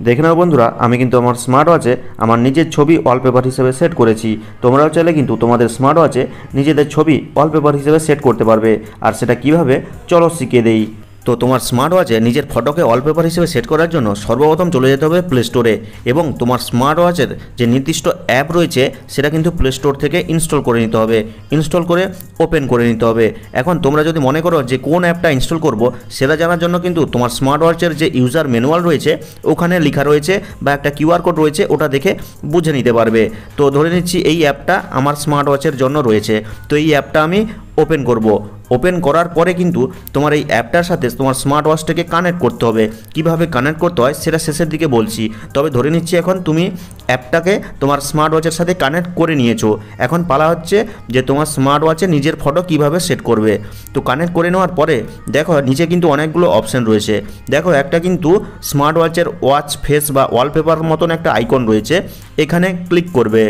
দেখে নাও বন্ধুরা, আমি কিন্তু আমার স্মার্ট ওয়াচে আমার নিজের ছবি ওয়ালপেপার হিসেবে সেট করেছি। তোমরাও চাইলে কিন্তু তোমাদের স্মার্ট ওয়াচে নিজেদের ছবি ওয়ালপেপার হিসেবে সেট করতে পারবে। আর সেটা কিভাবে, চলো শিখিয়ে দেই। তো তোমার স্মার্ট ওয়াচে নিজের ফটোকে ওয়ালপেপার হিসেবে সেট করার জন্য সর্বপ্রথম চলে যেতে হবে প্লে স্টোরে, এবং তোমার স্মার্ট ওয়াচের যে নির্দিষ্ট অ্যাপ রয়েছে সেটা কিন্তু প্লে স্টোর থেকে ইনস্টল করে নিতে হবে। ইনস্টল করে ওপেন করে নিতে হবে। এখন তোমরা যদি মনে করো যে কোন অ্যাপটা ইনস্টল করব, সেটা জানার জন্য কিন্তু তোমার স্মার্ট ওয়াচের যে ইউজার ম্যানুয়াল রয়েছে ওখানে লেখা রয়েছে বা একটা কিউআর কোড রয়েছে, ওটা দেখে বুঝে নিতে পারবে। তো ধরে নিচ্ছি এই অ্যাপটা আমার স্মার্ট ওয়াচের জন্য রয়েছে। তো এই অ্যাপটা আমি ওপেন করব। ওপেন করার পরে কিন্তু তোমার এই অ্যাপটার সাথে তোমার স্মার্ট ওয়াচটাকে কানেক্ট করতে হবে। কিভাবে কানেক্ট করতে হয় সেটা শেষের দিকে বলছি। তবে ধরে নিচ্ছি এখন তুমি অ্যাপটাকে তোমার স্মার্ট ওয়াচের সাথে কানেক্ট করে নিয়েছো। এখন পালা হচ্ছে যে তোমার স্মার্ট ওয়াচে নিজের ফটো কিভাবে সেট করবে। তো কানেক্ট করে নেওয়ার পরে দেখো নিচে কিন্তু অনেকগুলো অপশান রয়েছে। দেখো একটা কিন্তু স্মার্ট ওয়াচের ওয়াচ ফেস বা ওয়ালপেপার মতন একটা আইকন রয়েছে, এখানে ক্লিক করবে।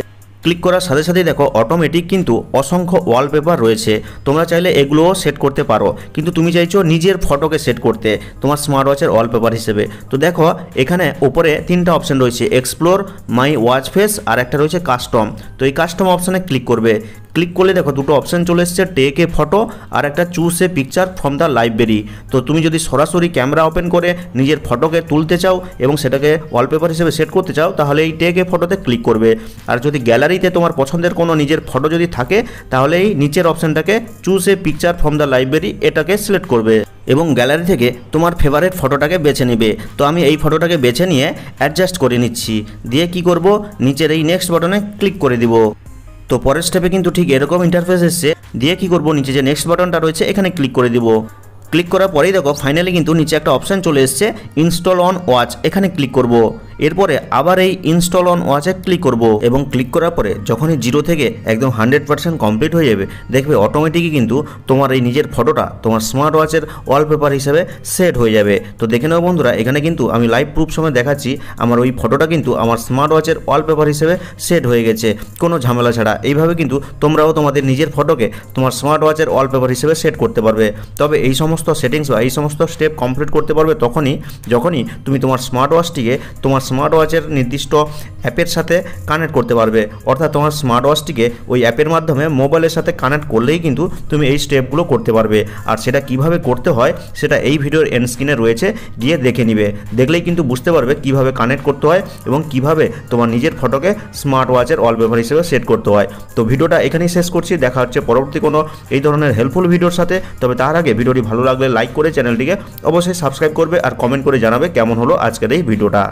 ক্লিক করার সাথে সাথেই দেখো অটোমেটিক কিন্তু অসংখ্য ওয়ালপেপার রয়েছে। তোমরা চাইলে এগুলোও সেট করতে পারো, কিন্তু তুমি চাইছো নিজের ফটোকে সেট করতে তোমার স্মার্ট ওয়াচের ওয়ালপেপার হিসেবে। তো দেখো এখানে ওপরে তিনটা অপশান রয়েছে, এক্সপ্লোর, মাই ওয়াচ ফেস, আর একটা রয়েছে কাস্টম। তো এই কাস্টম অপশানে ক্লিক করবে। ক্লিক করলে দেখো দুটো অপশান চলে এসছে, টেক এ ফটো আর একটা choose a picture from the library. তো তুমি যদি সরাসরি ক্যামেরা ওপেন করে নিজের ফটোকে তুলতে চাও এবং সেটাকে ওয়ালপেপার হিসেবে সেট করতে চাও, তাহলে এই টেক এ ফটোতে ক্লিক করবে। আর যদি গ্যালারিতে তোমার পছন্দের কোনো নিজের ফটো যদি থাকে, তাহলে এই নিচের অপশানটাকে choose a picture from the library এটাকে সিলেক্ট করবে এবং গ্যালারি থেকে তোমার ফেভারিট ফটোটাকে বেছে নেবে। তো আমি এই ফটোটাকে বেছে নিয়ে অ্যাডজাস্ট করে নিচ্ছি। দিয়ে কি করব, নিচের এই নেক্সট বাটনে ক্লিক করে দিব। তো পরের স্টেপে কিন্তু ঠিক এরকম ইন্টারফেস এসছে। দিয়ে কি করব, নিচে যে নেক্সট বাটনটা রয়েছে এখানে ক্লিক করে দিব। ক্লিক করার পরেই দেখো ফাইনালি কিন্তু নিচে একটা অপশান চলে এসছে, ইনস্টল অন ওয়াচ, এখানে ক্লিক করব। এরপরে আবার এই ইনস্টল অন ওয়াচে ক্লিক করব এবং ক্লিক করার পরে যখনই 0 থেকে একদম 100% কমপ্লিট হয়ে যাবে, দেখবে অটোমেটিকই কিন্তু তোমার এই নিজের ফটোটা তোমার স্মার্ট ওয়াচের ওয়ালপেপার হিসেবে সেট হয়ে যাবে। তো দেখে নাও বন্ধুরা, এখানে কিন্তু আমি লাইভ প্রুফ সময় দেখাচ্ছি আমার ওই ফটোটা কিন্তু আমার স্মার্ট ওয়াচের ওয়ালপেপার হিসেবে সেট হয়ে গেছে কোনো ঝামেলা ছাড়া। এইভাবে কিন্তু তোমরাও তোমাদের নিজের ফটোকে তোমার স্মার্ট ওয়াচের ওয়ালপেপার হিসেবে সেট করতে পারবে। তবে এই সমস্ত সেটিংস বা এই সমস্ত স্টেপ কমপ্লিট করতে পারবে যখনই তুমি তোমার স্মার্ট ওয়াচটিকে তোমার স্মার্ট ওয়াচের নির্দিষ্ট অ্যাপের সাথে কানেক্ট করতে পারবে। অর্থাৎ তোমার স্মার্ট ওয়াচটিকে ওই অ্যাপের মাধ্যমে মোবাইলের সাথে কানেক্ট করলেই কিন্তু তুমি এই স্টেপগুলো করতে পারবে। আর সেটা কিভাবে করতে হয় সেটা এই ভিডিওর এন্ড স্ক্রিনে রয়েছে, গিয়ে দেখে নিবে। দেখলেই কিন্তু বুঝতে পারবে কিভাবে কানেক্ট করতে হয় এবং কিভাবে তোমার নিজের ফটোকে স্মার্ট ওয়াচের ওয়ালপেপার হিসেবে সেট করতে হয়। তো ভিডিওটা এখানেই শেষ করছি। দেখা হচ্ছে পরবর্তী কোনো এই ধরনের হেল্পফুল ভিডিওর সাথে। তবে তার আগে ভিডিওটি ভালো লাগলে লাইক করে চ্যানেলটিকে অবশ্যই সাবস্ক্রাইব করবে আর কমেন্ট করে জানাবে কেমন হলো আজকের এই ভিডিওটা।